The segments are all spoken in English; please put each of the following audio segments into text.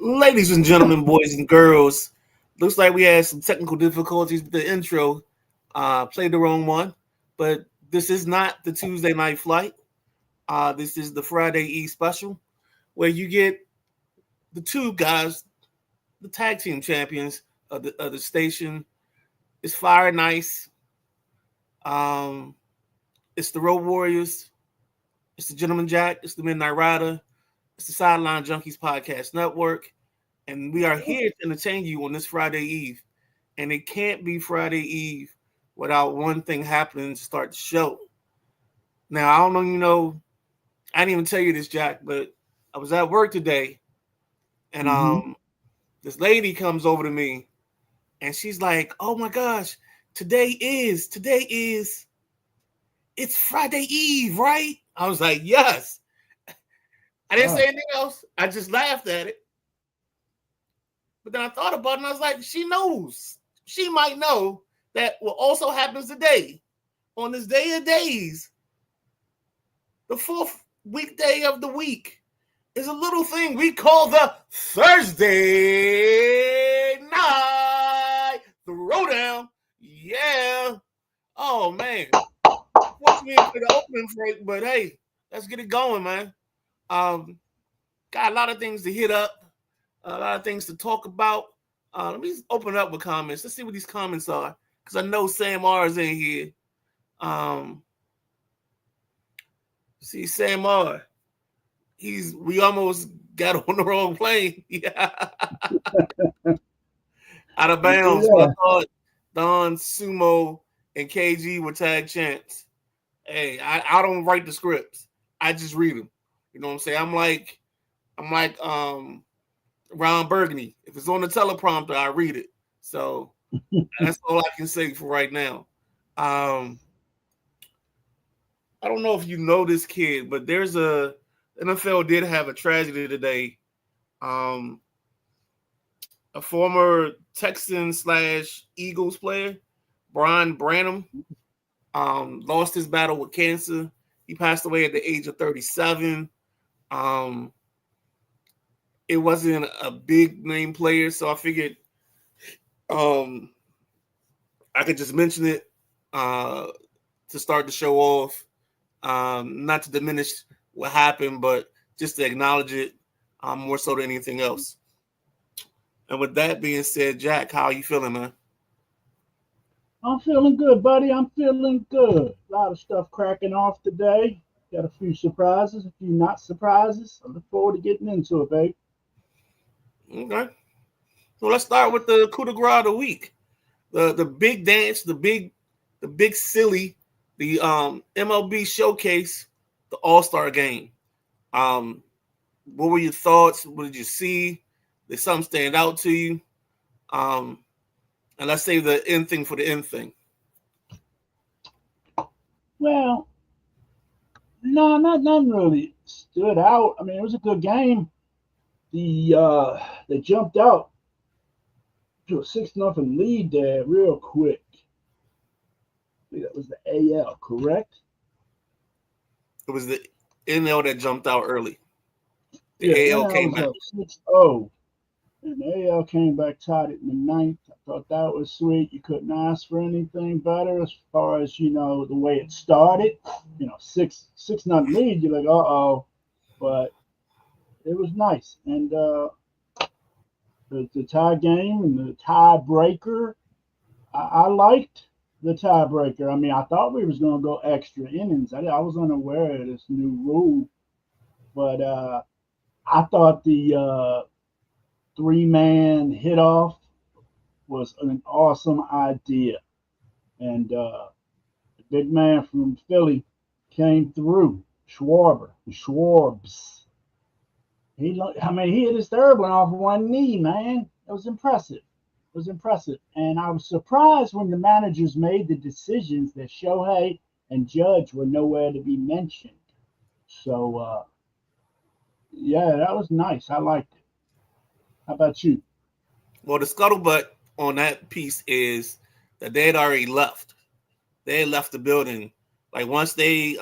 Ladies and gentlemen, boys and girls, looks like we had some technical difficulties with the intro. Played the wrong one, but this is not the Tuesday night flight. This is the Friday Eve special, where you get the two guys, the tag team champions of the station. It's Fire and Ice. Um, it's the Road Warriors. It's the Gentleman Jack. It's the Midnight Rider. It's the Sideline Junkies Podcast Network. And we are here to entertain you on this Friday Eve. And it can't be Friday Eve without one thing happening to start the show. Now, I don't know, I didn't even tell you this, Jack, but I was at work today. And this lady comes over to me and she's like, oh my gosh, today is, it's Friday Eve, right? I was like, yes. I didn't say anything else. I just laughed at it. But then I thought about it and I was like, she knows. She might know that what also happens today, on this day of days, the fourth weekday of the week, is a little thing we call the Thursday night Throwdown. Yeah. Oh, man. Forced me for the opening break, but hey, let's get it going, man. Got a lot of things to hit up, a lot of things to talk about. Let me just open up with comments. Let's see what these comments are, because I know Sam R is in here. See Sam R. We almost got on the wrong plane. Yeah. Out of bounds. Yeah. I thought Don, Sumo, and KG were tag champs. Hey, I don't write the scripts. I just read them. You know what I'm saying? I'm like Ron Burgundy. If it's on the teleprompter, I read it. So that's all I can say for right now. I don't know if you know this kid, but there's NFL did have a tragedy today. A former Texans/Eagles player, Brian Branham, lost his battle with cancer. He passed away at the age of 37. It wasn't a big name player, so I figured I could just mention it to start the show off. Not to diminish what happened, but just to acknowledge it more so than anything else. And with that being said, Jack, how are you feeling, man? I'm feeling good, buddy. I'm feeling good. A lot of stuff cracking off today. Got a few surprises, a few not surprises. I look forward to getting into it, babe. Okay. So let's start with the coup de grace of the week. The big dance, the big silly, the MLB showcase, the All-Star game. What were your thoughts? What did you see? Did something stand out to you? And let's save the end thing for the end thing. Well, no, nothing really stood out. I mean, it was a good game. They jumped out to a 6-0 lead there real quick. I think that was the AL, correct? It was the NL that jumped out early. The AL came back 6-0. And the AL came back, tied it in the ninth. I thought that was sweet. You couldn't ask for anything better as far as, the way it started. 6-0 lead, you're like, uh-oh. But it was nice. And the tie game and the tiebreaker, I liked the tiebreaker. I mean, I thought we was going to go extra innings. I was unaware of this new rule. But I thought the 3-man hit off was an awesome idea. And the big man from Philly came through, Schwarbs. He hit his third one off one knee, man. It was impressive. And I was surprised when the managers made the decisions that Shohei and Judge were nowhere to be mentioned. So, yeah, that was nice. I liked it. How about you? Well, the scuttlebutt on that piece is that they had already left. They had left the building. Like once they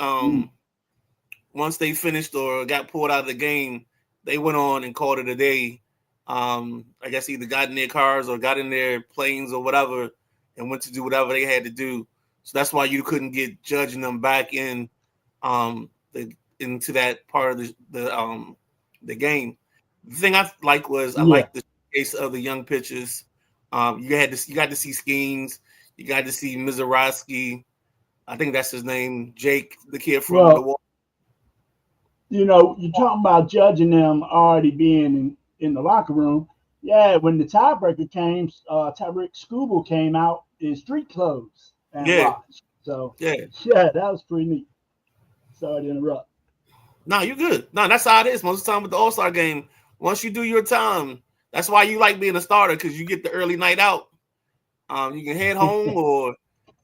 finished or got pulled out of the game, they went on and called it a day. I guess either got in their cars or got in their planes or whatever and went to do whatever they had to do. So that's why you couldn't get judging them back in the into that part of the game. The thing I like was I Yeah. liked the case of the young pitchers. You got to see Skeens, you got to see Mizorowski. I think that's his name, Jake, the kid from Well, Milwaukee. you're talking about judging them already being in the locker room. Yeah, when the tiebreaker came, Tyreek Scooble came out in street clothes and Yeah, watched. So, yeah. yeah, that was pretty neat. Sorry to interrupt. No, you good. No, that's how it is most of the time with the All Star game. Once you do your time, that's why you like being a starter because you get the early night out. You can head home or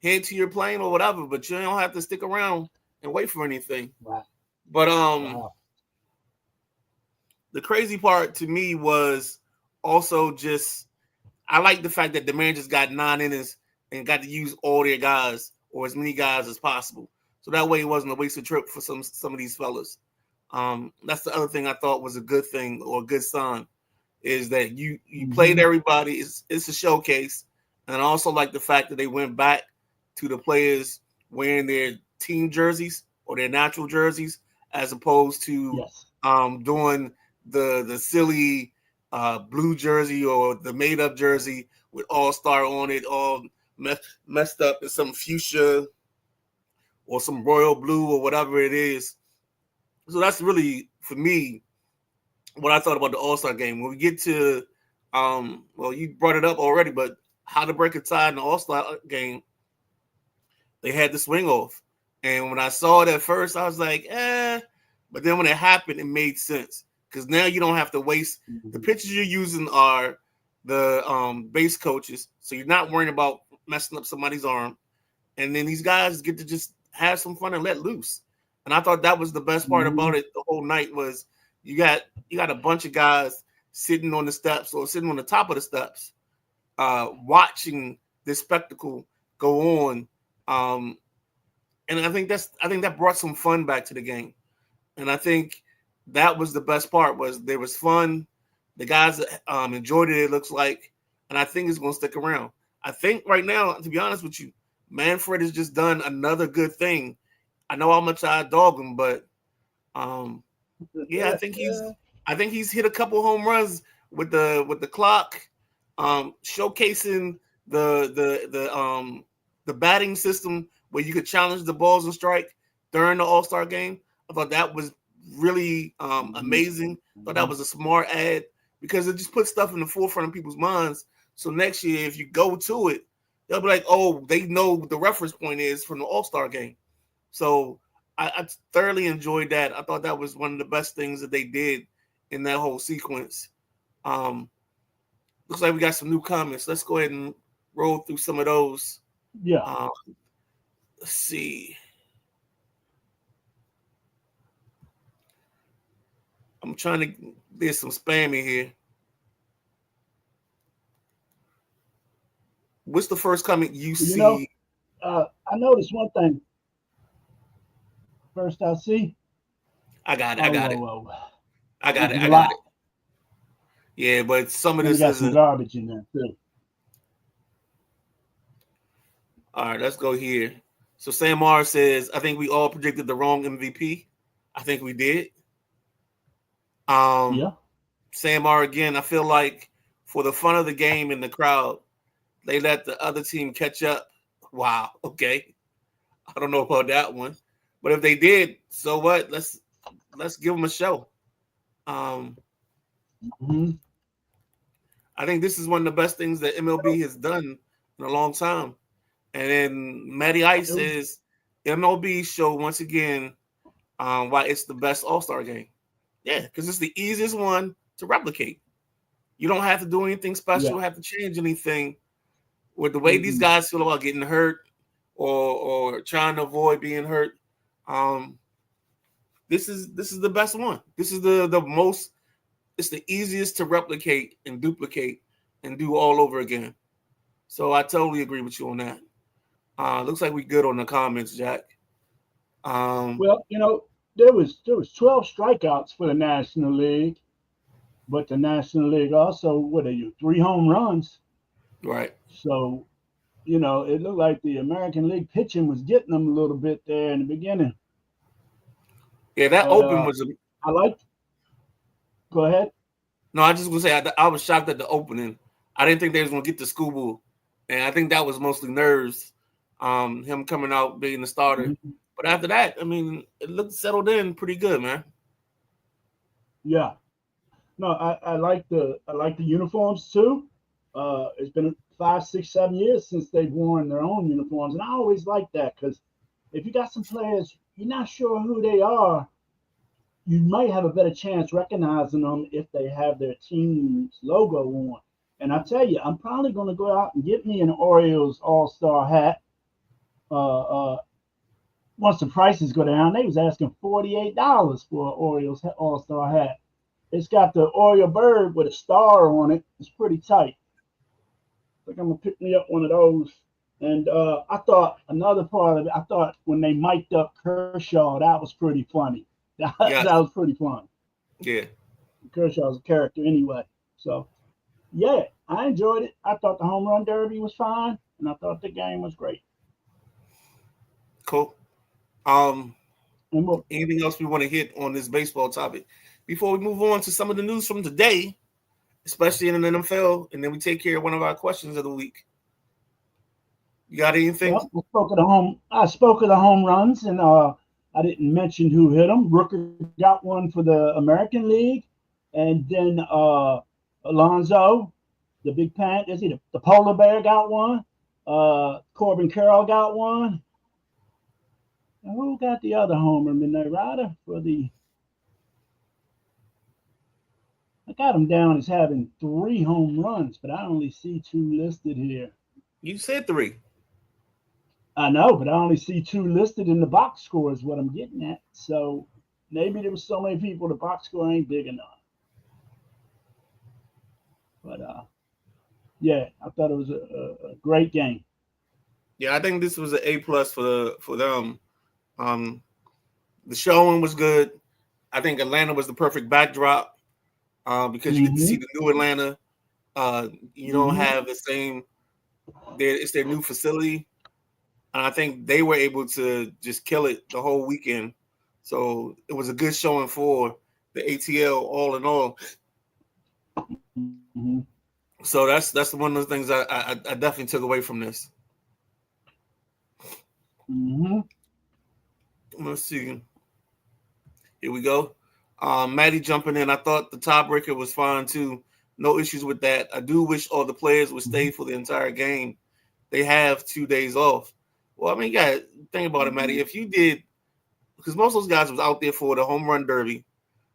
head to your plane or whatever, but you don't have to stick around and wait for anything. Wow. But Wow. the crazy part to me was also just I like the fact that the man just got 9 innings and got to use all their guys or as many guys as possible. So that way it wasn't a wasted trip for some of these fellas. That's the other thing I thought was a good thing or a good sign is that you played Mm-hmm. everybody. It's a showcase, and I also like the fact that they went back to the players wearing their team jerseys or their natural jerseys as opposed to Yes. doing the silly blue jersey or the made up jersey with All Star on it, all messed up in some fuchsia or some royal blue or whatever it is. So that's really for me what I thought about the All Star game. When we get to, well, you brought it up already, but how to break a tie in the All Star game, they had the swing off, and when I saw it at first, I was like, eh. But then when it happened, it made sense because now you don't have to waste the Mm-hmm. pitches you're using are the base coaches, so you're not worrying about messing up somebody's arm, and then these guys get to just have some fun and let loose. And I thought that was the best part Mm-hmm. about it the whole night was you got a bunch of guys sitting on the steps or sitting on the top of the steps, watching this spectacle go on. Um, and I think that brought some fun back to the game. And I think that was the best part was there was fun. The guys enjoyed it. It looks like, and I think it's going to stick around. I think right now, to be honest with you, Manfred has just done another good thing. I know how much I dog him, but um, yeah, I think he's hit a couple home runs with the clock, showcasing the batting system where you could challenge the balls and strike during the All Star game. I thought that was really Mm-hmm. amazing. I thought that was a smart ad because it just puts stuff in the forefront of people's minds. So next year, if you go to it, they'll be like, "Oh, they know what the reference point is from the All Star game." So I thoroughly enjoyed that. I thought that was one of the best things that they did in that whole sequence. Um, looks like we got some new comments. Let's go ahead and roll through some of those. Yeah. Um, let's see. I'm trying to. There's some spam in here. What's the first comment you Well, you know, see? I noticed one thing. First I see, I got it. I oh, got whoa, it. whoa. I got Which it. is a I got lot. it. Yeah, but some of Then we this got some isn't. garbage in there, too. All right, let's go here. So Sam R says, I think we all predicted the wrong MVP. I think we did. Um, Yeah. Sam R again, I feel like for the fun of the game and the crowd, they let the other team catch up. Wow. Okay. I don't know about that one. But if they did, so what? Let's give them a show. Um, Hmm. I think this is one of the best things that MLB has done in a long time. And then Matty Ice It was, says MLB show once again why it's the best All Star game. Yeah, because it's the easiest one to replicate. You don't have to do anything special, yeah. don't have to change anything. With the way these Mm-mm. guys feel about getting hurt or trying to avoid being hurt, um, this is the best one. This is the most. It's the easiest to replicate and duplicate and do all over again. So I totally agree with you on that. Looks like we good on the comments, Jack. Um, Well, there was 12 strikeouts for the National League. But the National League also, what are you, 3 home runs? Right. So, it looked like the American League pitching was getting them a little bit there in the beginning. Yeah, that But open was a I like. Go ahead. no. I just gonna say I was shocked at the opening. I didn't think they was gonna get to Scooble, and I think that was mostly nerves. Him coming out being the starter, Mhm. but after that, I mean, it looked settled in pretty good, man. Yeah. No, I like the uniforms too. It's been 5, 6, 7 years since they've worn their own uniforms, and I always like that because if you got some players you're not sure who they are, you might have a better chance recognizing them if they have their team's logo on. And I tell you, I'm probably going to go out and get me an Orioles All Star hat. Uh, uh, Once the prices go down, they was asking $48 for an Orioles All Star hat. It's got the Oriole bird with a star on it. It's pretty tight. I think I'm gonna pick me up one of those. And I thought another part of it, I thought when they mic'd up Kershaw, that was pretty funny. That Yes, was pretty fun. yeah, Kershaw's a character anyway. So yeah, I enjoyed it. I thought the home run derby was fine, and I thought the game was great. cool. Um, And we'll, Anything else we want to hit on this baseball topic before we move on to some of the news from today, especially in the NFL, and then we take care of one of our questions of the week. You got anything? yep, I spoke of the home runs, and I didn't mention who hit them. Rooker got one for the American League, and then Alonzo, the big pant, is he the polar bear got one? Corbin Carroll got one. And who got the other homer? Midnight Rider for the. I got him down as having 3 home runs, but I only see 2 listed here. You said three. I know, but I only see 2 listed in the box score is what I'm getting at. So maybe there was so many people the box score ain't big enough. But yeah, I thought it was a great game. Yeah, I think this was an A+ for them. The showing was good. I think Atlanta was the perfect backdrop because you get to see Mm-hmm. the new Atlanta. You don't Mm-hmm. have the same. It's their new facility, and I think they were able to just kill it the whole weekend. So it was a good showing for the ATL, all in all. Mm-hmm. So that's one of the things I definitely took away from this. Mm-hmm. Let's see. Here we go. Maddie jumping in. I thought the tiebreaker was fine too. No issues with that. I do wish all the players would stay for the entire game. They have 2 days off. Well, I mean, you got to think about it, Maddie. If you did, because most of those guys was out there for the home run derby,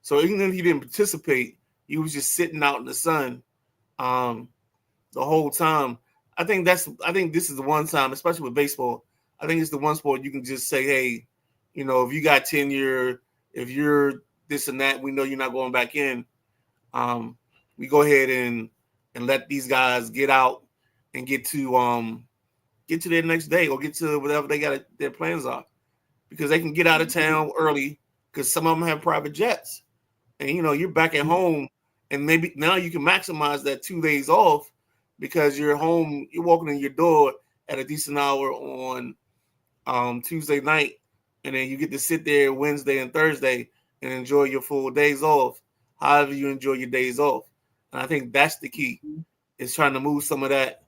so even if he didn't participate, he was just sitting out in the sun um, the whole time. I think this is the one time, especially with baseball. I think it's the one sport you can just say, hey, if you got tenure, if you're this and that, we know you're not going back in. We go ahead and let these guys get out and get to their next day or get to whatever their plans are, because they can get out of town early because some of them have private jets, and you're back at home, and maybe now you can maximize that 2 days off because you're home, you're walking in your door at a decent hour on Tuesday night, and then you get to sit there Wednesday and Thursday and enjoy your full days off, however you enjoy your days off. And I think that's the key, is trying to move some of that,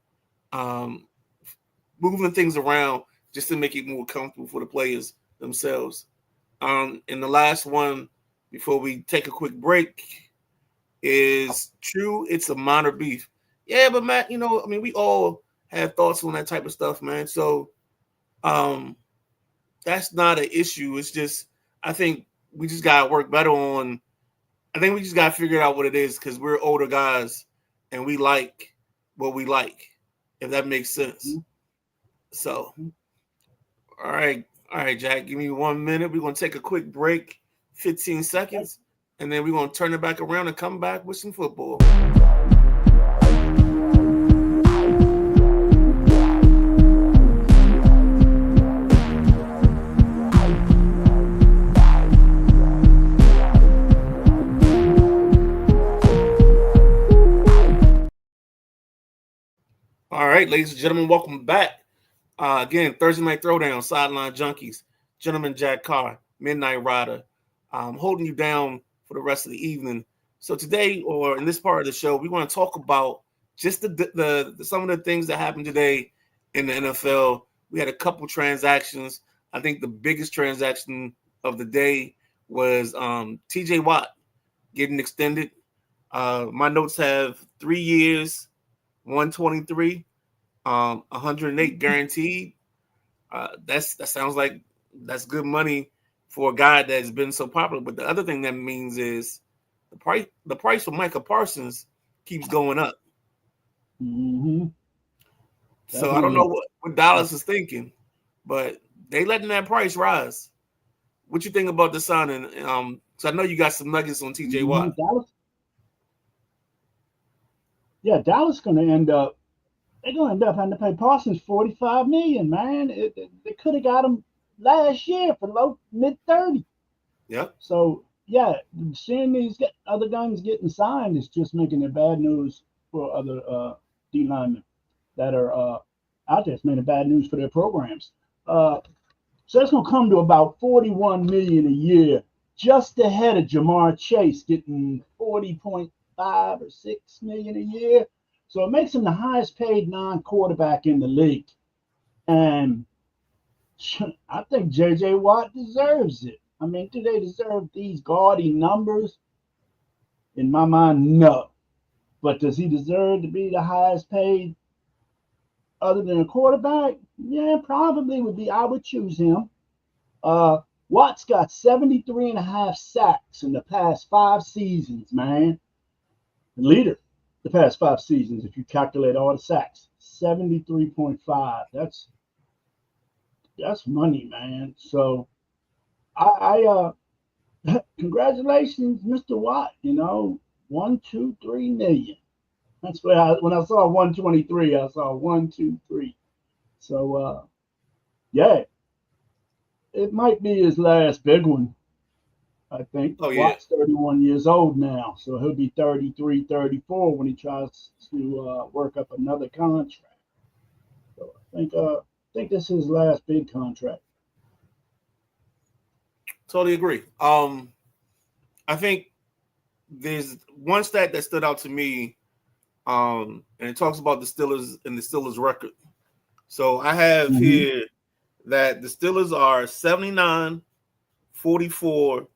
moving things around just to make it more comfortable for the players themselves. And the last one, before we take a quick break, is true. It's a minor beef. Yeah, but Matt, I mean, we all have thoughts on that type of stuff, man. So that's not an issue. It's just, I think we just got to work better on, I think we just got to figure out what it is, because we're older guys and we like what we like, if that makes sense. So, all right, Jack, give me 1 minute. We're going to take a quick break, 15 seconds, and then we're going to turn it back around and come back with some football. right, ladies and gentlemen, welcome back. Again, Thursday Night Throwdown, Sideline Junkies, Gentleman Jack Carr, Midnight Rider, holding you down for the rest of the evening. So today, or in this part of the show, we want to talk about just the some of the things that happened today in the NFL. We had a couple transactions. I think the biggest transaction of the day was T.J. Watt getting extended. My notes have 3 years, 123, 108 guaranteed. That sounds like that's good money for a guy that's been so popular. But the other thing that means is the price for Micah Parsons keeps going up. Mm-hmm. So I don't know Definitely. what Dallas is thinking, but they letting that price rise. What you think about the signing? So I know you got some nuggets on TJ Mm-hmm. Watt. Dallas going to end up. They're going to end up having to pay Parsons 45 million. Man, they could have got him last year for low mid 30. Yep. So yeah, seeing these other guns getting signed is just making it bad news for other D linemen that are out there. It's making bad news for their programs. So that's going to come to about 41 million a year, just ahead of Jamar Chase getting 40.5 or 6 million a year. So it makes him the highest paid non-quarterback in the league. And I think JJ Watt deserves it. I mean, do they deserve these gaudy numbers? In my mind, no. But does he deserve to be the highest paid other than a quarterback? Yeah, probably would be. I would choose him. Watt's got 73 and a half sacks in the past 5 seasons, man. The leader the past 5 seasons, if you calculate all the sacks. 73.5. That's money, man. So congratulations, Mr. Watt. 1, 2, 3 million. That's where when I saw 123, I saw 1, 2, 3. So yeah, it might be his last big one. I think Oh yeah. Watt's 31 years old now, so he'll be 33, 34 when he tries to work up another contract. So I think this is his last big contract. Totally agree. I think there's one stat that stood out to me, and it talks about the Steelers and the Steelers record. So I have Mm-hmm. here that the Steelers are 79, 44,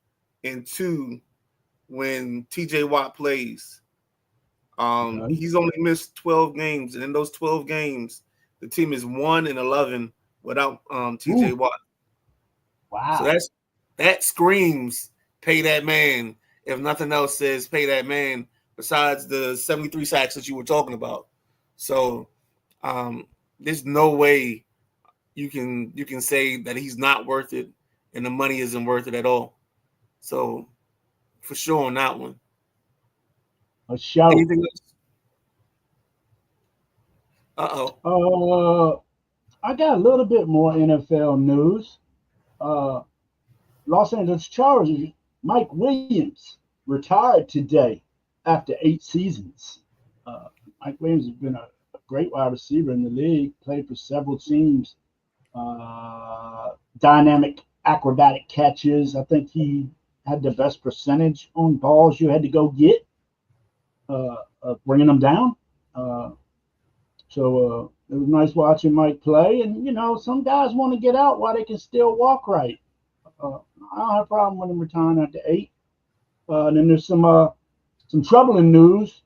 and 2 when TJ Watt plays. Okay. He's only missed 12 games, and in those 12 games, the team is 1-11 without TJ Ooh, Watt. So wow. that screams pay that man. If nothing else says pay that man, besides the 73 sacks that you were talking about. So um, there's no way you can say that he's not worth it and the money isn't worth it at all. So for sure on that one. A shout. Anything else? Uh-oh. Uh, I got a little bit more NFL news. Uh, Los Angeles Chargers, Mike Williams retired today after 8 seasons. Uh, Mike Williams has been a great wide receiver in the league, played for several teams, dynamic acrobatic catches. I think he had the best percentage on balls you had to go get, bringing them down. Uh, so it was nice watching Mike play. And, some guys want to get out while they can still walk right. Uh, I don't have a problem with him retiring after 8. And then there's some troubling news.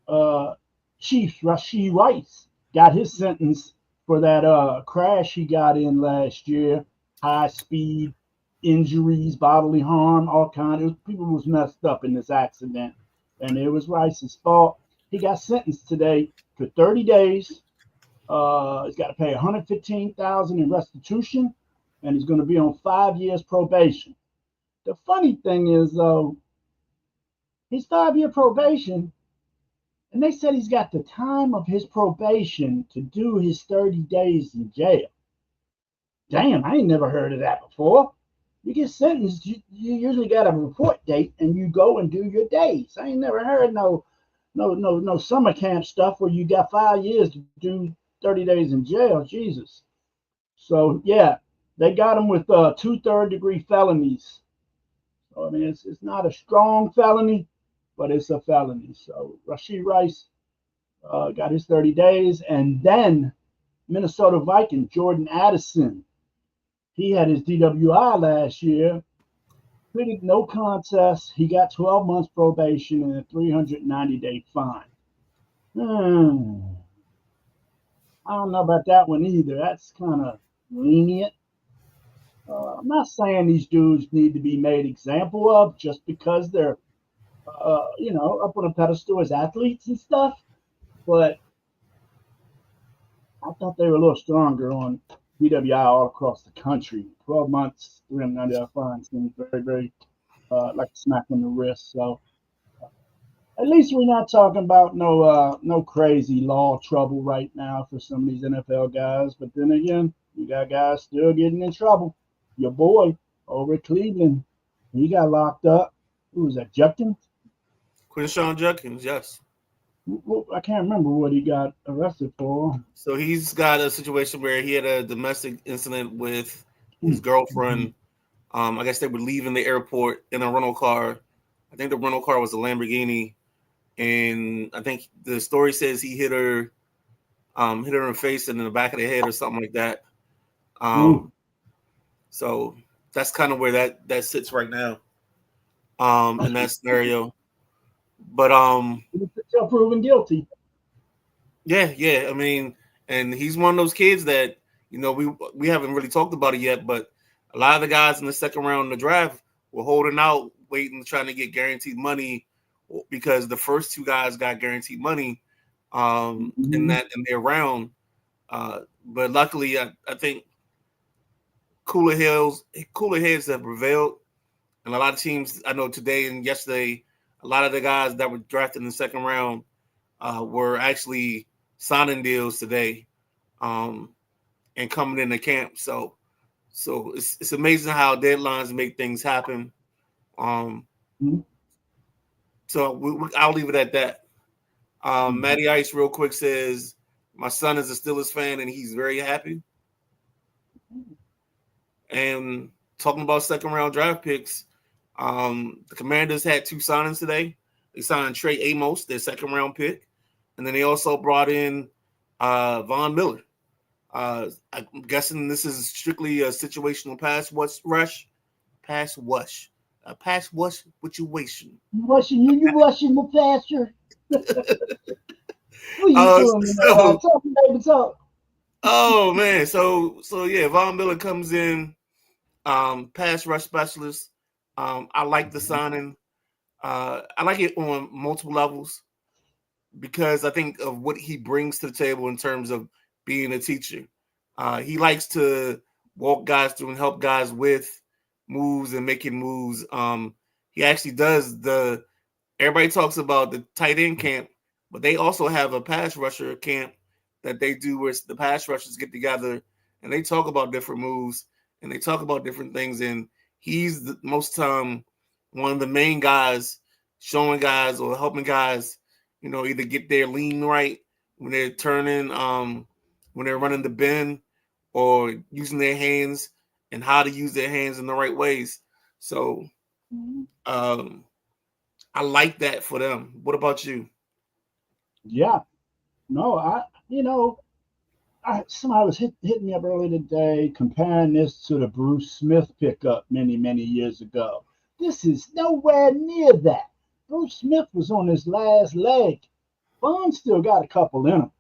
Uh, Chiefs Rashee Rice got his sentence for that crash he got in last year. High speed, injuries, bodily harm, all kinds. People was messed up in this accident, and it was Rice's fault. He got sentenced today to 30 days. He's got to pay 115,000 in restitution, and he's going to be on 5 years probation. The funny thing is, though, he's 5 year probation, and they said he's got the time of his probation to do his 30 days in jail. Damn, I ain't never heard of that before. You get sentenced, you usually got a report date, and you go and do your days. I ain't never heard no summer camp stuff where you got 5 years to do 30 days in jail. Jesus. So yeah, they got him with two third-degree felonies. So I mean, it's not a strong felony, but it's a felony. So Rashid Rice got his 30 days, and then Minnesota Viking Jordan Addison, he had his DWI last year. Pleaded no contest. He got 12 months probation and a 390-day fine. Hmm. I don't know about that one either. That's kind of lenient. I'm not saying these dudes need to be made example of just because they're, up on a pedestal as athletes and stuff. But I thought they were a little stronger on BWI all across the country. 12 months, 390 fine seems very, very like a smack on the wrist. So at least we're not talking about no crazy law trouble right now for some of these NFL guys. But then again, you got guys still getting in trouble. Your boy over at Cleveland, he got locked up. Who was that? Judkins? Quinshawn Judkins, yes. I can't remember what he got arrested for. So he's got a situation where he had a domestic incident with his Mm-hmm. girlfriend. I guess they were leaving the airport in a rental car. I think the rental car was a Lamborghini, and I think the story says he hit her in the face and in the back of the head or something like that. So that's kind of where that sits right now, in that scenario. But He's still proven guilty. yeah. I mean, and he's one of those kids that we haven't really talked about it yet, but a lot of the guys in the second round of the draft were holding out, waiting, trying to get guaranteed money because the first two guys got guaranteed money in their round. But luckily, I think cooler heads have prevailed, and a lot of teams I know today and yesterday, a lot of the guys that were drafted in the second round were actually signing deals today and coming into camp. So it's amazing how deadlines make things happen. So I'll leave it at that. Matty Ice, real quick, says my son is a Steelers fan and he's very happy. And talking about second round draft picks, the Commanders had two signings today. They signed Trey Amos, their second round pick, and then they also brought in Von Miller. I'm guessing this is strictly a situational pass rush situation. You rushing the faster. What are you doing? Talk, baby, talk. Oh man, so yeah, Von Miller comes in, pass rush specialist. I like the signing. I like it on multiple levels because I think of what he brings to the table in terms of being a teacher. He likes to walk guys through and help guys with moves and making moves. He actually does everybody talks about the tight end camp, but they also have a pass rusher camp that they do where the pass rushers get together and they talk about different moves and they talk about different things. And he's most time one of the main guys showing guys or helping guys, either get their lean right when they're turning, when they're running the bend or using their hands and how to use their hands in the right ways. So I like that for them. What about you? Yeah. No, somebody was hitting me up earlier today comparing this to the Bruce Smith pickup many, many years ago. This is nowhere near that. Bruce Smith was on his last leg. Vaughn still got a couple in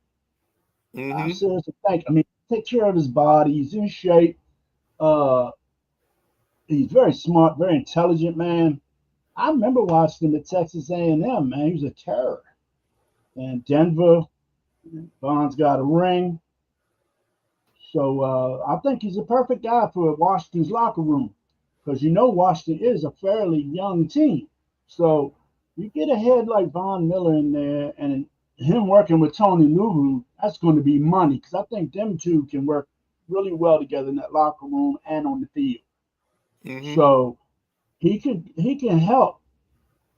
him. I seriously think. I mean, take care of his body. He's in shape. Uh, he's very smart, very intelligent man. I remember watching him at Texas A&M. Man, he was a terror. And Denver, Vaughn's got a ring. So I think he's a perfect guy for Washington's locker room because Washington is a fairly young team. So you get a head like Von Miller in there and him working with Tony Nuru, that's going to be money because I think them two can work really well together in that locker room and on the field. So he can help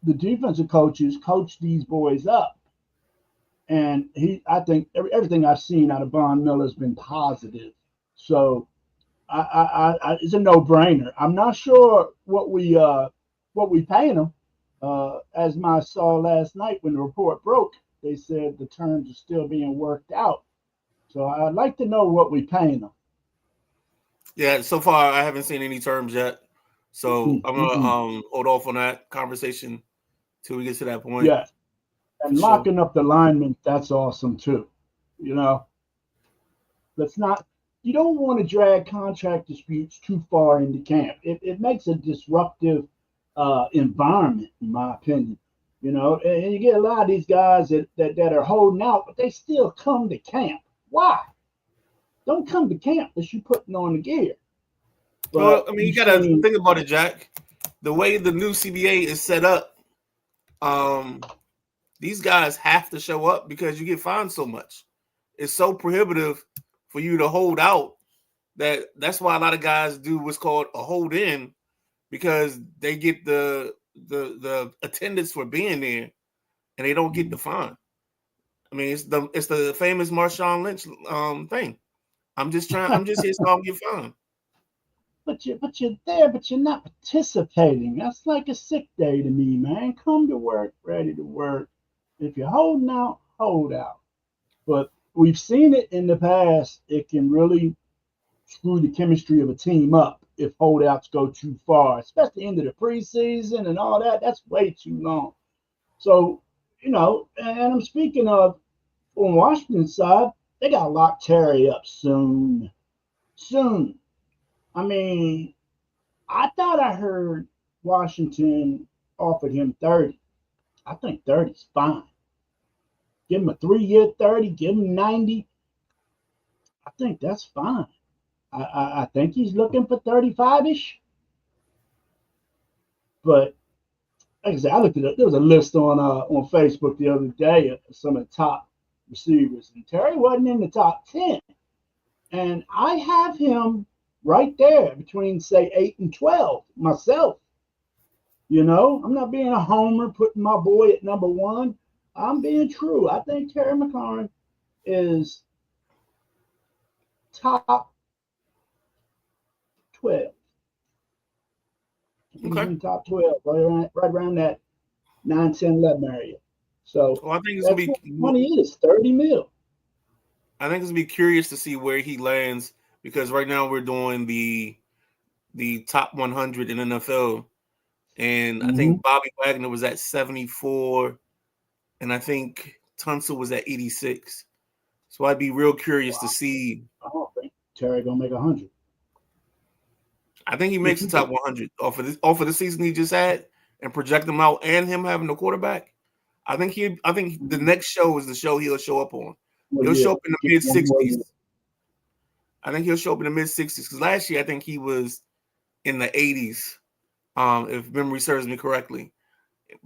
the defensive coaches coach these boys up and I think everything I've seen out of Von Miller has been positive. So it's a no-brainer. I'm not sure what we paying him. As I saw last night when the report broke, they said the terms are still being worked out. So I'd like to know what we paying him. Yeah, so far I haven't seen any terms yet, so I'm gonna hold off on that conversation till we get to that point. Yeah, and locking up the linemen, that's awesome too. You know, let's not. You don't want to drag contract disputes too far into camp. It makes a disruptive environment, in my opinion. You know, and you get a lot of these guys that are holding out, but they still come to camp. Why? Don't come to camp unless you're putting on the gear. But, well, I mean, you got to think about it, Jack. The way the new CBA is set up, these guys have to show up because you get fined so much. It's so prohibitive for you to hold out that's why a lot of guys do what's called a hold in, because they get the attendance for being there and they don't get the fine. I mean, it's the famous Marshawn Lynch thing. I'm just here so I don't get fined. But you're there, but you're not participating. That's like a sick day to me, man. Come to work, ready to work. If you're holding out, hold out. But we've seen it in the past. It can really screw the chemistry of a team up if holdouts go too far, especially into the preseason and all that. That's way too long. So, you know, and I'm speaking of on Washington's side, they got to lock Terry up soon. Soon. I mean, I thought I heard Washington offered him 30. I think 30's fine. Give him a 3-year 30, give him 90. I think that's fine. I think he's looking for 35-ish. But like I said, I looked at it. There was a list on Facebook the other day of some of the top receivers, and Terry wasn't in the top 10. And I have him right there between, say, 8 and 12 myself. You know, I'm not being a homer, putting my boy at number 1. I'm being true. I think Terry McLaurin is top 12. Okay. He's in top 12, right around that 9, 10, 11 area. So I think it's gonna be money is $30 million. I think it's gonna be curious to see where he lands, because right now we're doing the top 100 in NFL, and I think Bobby Wagner was at 74, and I think Tunsil was at 86. So I'd be real curious to see. I don't think Terry gonna make 100. I think he makes the top 100 off of the season he just had, and project him out, and him having the quarterback. I think the next show is the show he'll show up on. He'll show up in the mid-60s. I think he'll show up in the mid-60s, because last year I think he was in the 80s, if memory serves me correctly.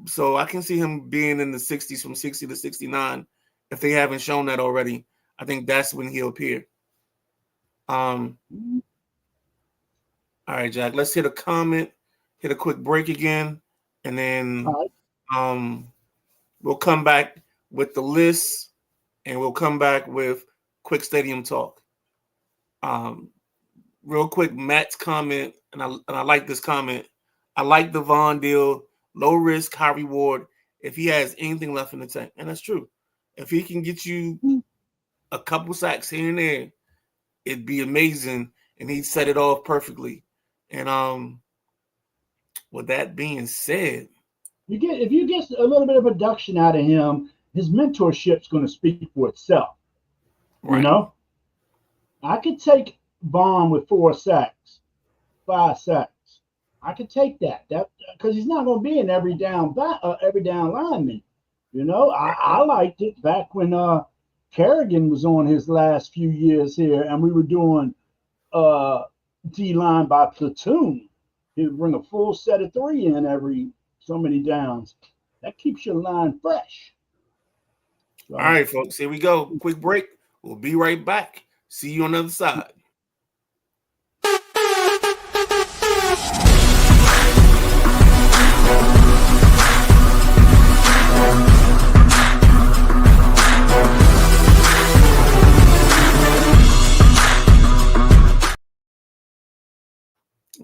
So I can see him being in the 60s, from 60 to 69. If they haven't shown that already, I think that's when he'll appear. All right, Jack, let's hit a comment, hit a quick break again, and then we'll come back with the list, and we'll come back with quick stadium talk. Real quick, Matt's comment, and I like this comment. I like the Vaughn deal, low risk, high reward, if he has anything left in the tank. And that's true. If he can get you a couple sacks here and there, it'd be amazing, and he'd set it off perfectly. And with that being said, if you get a little bit of production out of him, his mentorship's going to speak for itself. Right. You know, I could take Vaughn with 4 sacks, 5 sacks. I could take that because he's not going to be an every down lineman. You know, I liked it back when Kerrigan was on his last few years here, and we were doing D-line by platoon. He would bring a full set of 3 in every so many downs. That keeps your line fresh. So, all right, folks, here we go. Quick break. We'll be right back. See you on the other side.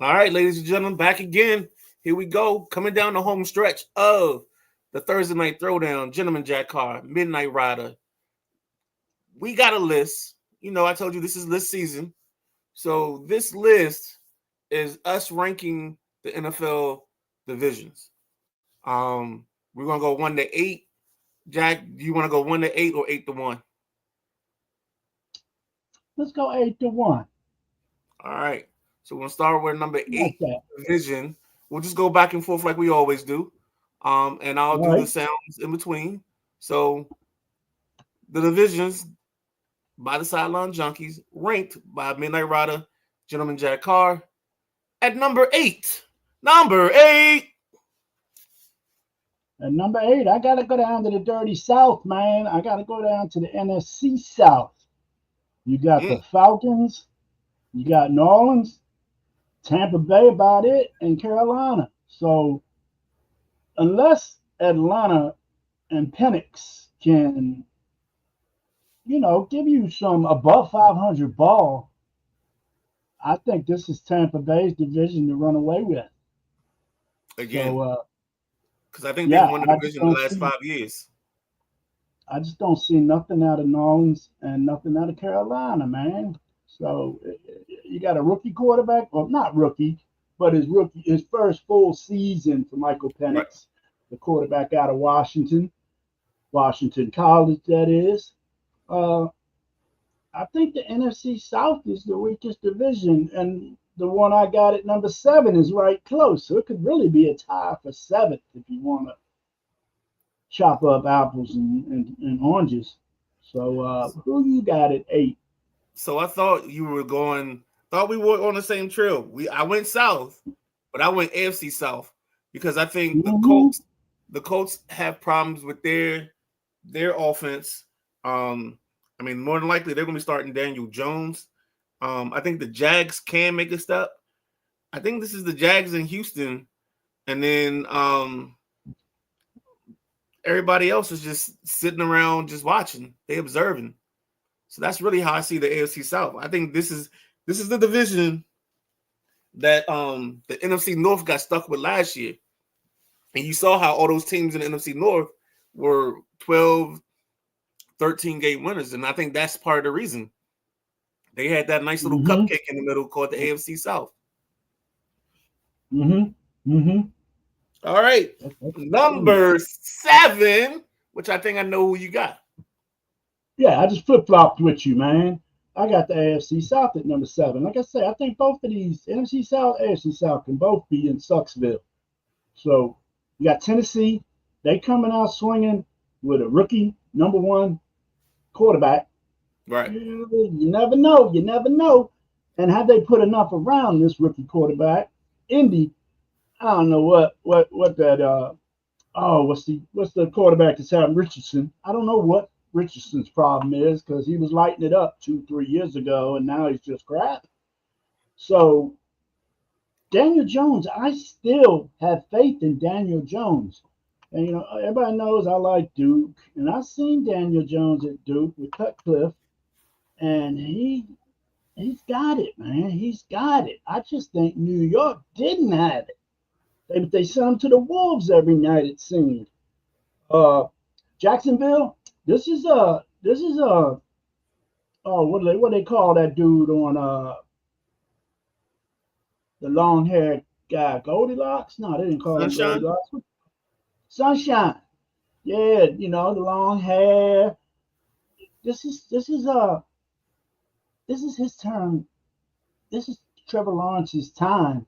All right, ladies and gentlemen, back again. Here we go. Coming down the home stretch of the Thursday Night Throwdown, Gentleman Jack Carr, Midnight Rider. We got a list. You know, I told you this is list season. So this list is us ranking the NFL divisions. We're gonna go 1 to 8. Jack, do you want to go 1 to 8 or 8 to 1? Let's go 8-1. All right. So we're gonna start with number I like 8 that. division. We'll just go back and forth like we always do. And I'll All do the right. sounds in between. So the divisions by the Sideline Junkies, ranked by Midnight Rider, Gentleman Jack Carr, at number 8. Number 8. And number 8, I got to go down to the dirty South, man. I got to go down to the NFC South. You got the Falcons, you got New Orleans, Tampa Bay about it, and Carolina. So unless Atlanta and Penix can, give you some above 500 ball, I think this is Tampa Bay's division to run away with. Again, So, because I think they've yeah, won the division the last 5 years. I just don't see nothing out of New Orleans and nothing out of Carolina, man. So you got a rookie quarterback, well, not rookie, but his first full season for Michael Penix, Right. the quarterback out of Washington College, that is. Uh, I think the NFC South is the weakest division, and the one I got at number 7 is right close. So it could really be a tie for 7th if you want to chop up apples and oranges. So who you got at 8? So I thought we were on the same trail. I went south, but I went AFC South because I think Mm-hmm. the Colts have problems with their offense. I mean, more than likely they're going to be starting Daniel Jones. I think the Jags can make a step. I think this is the Jags in Houston, and then everybody else is just sitting around, just watching. They observing. So that's really how I see the AFC South. I think this is the division that the NFC North got stuck with last year. And you saw how all those teams in the NFC North were 12, 13 game winners. And I think that's part of the reason. They had that nice little Mm-hmm. cupcake in the middle called the AFC South. Mm-hmm. Mm-hmm. All right. Number 7, which I think I know who you got. Yeah, I just flip flopped with you, man. I got the AFC South at number 7. Like I say, I think both of these NFC South, AFC South can both be in Sucksville. So you got Tennessee. They coming out swinging with a rookie number 1 quarterback. Right. You never know. You never know. And have they put enough around this rookie quarterback? Indy, I don't know what that what's the quarterback that's having Richardson? I don't know what Richardson's problem is because he was lighting it up 2-3 years ago and now he's just crap. So Daniel Jones, I still have faith in Daniel Jones. And everybody knows I like Duke, and I've seen Daniel Jones at Duke with Cutcliffe, and he's got it, man. He's got it. I just think New York didn't have it. They sent him to the Wolves every night, it seemed. Jacksonville, this is what they call that dude on the long haired guy, Goldilocks? No, they didn't call him Sunshine. Goldilocks. Sunshine. Yeah, the long hair. This is his turn. This is Trevor Lawrence's time.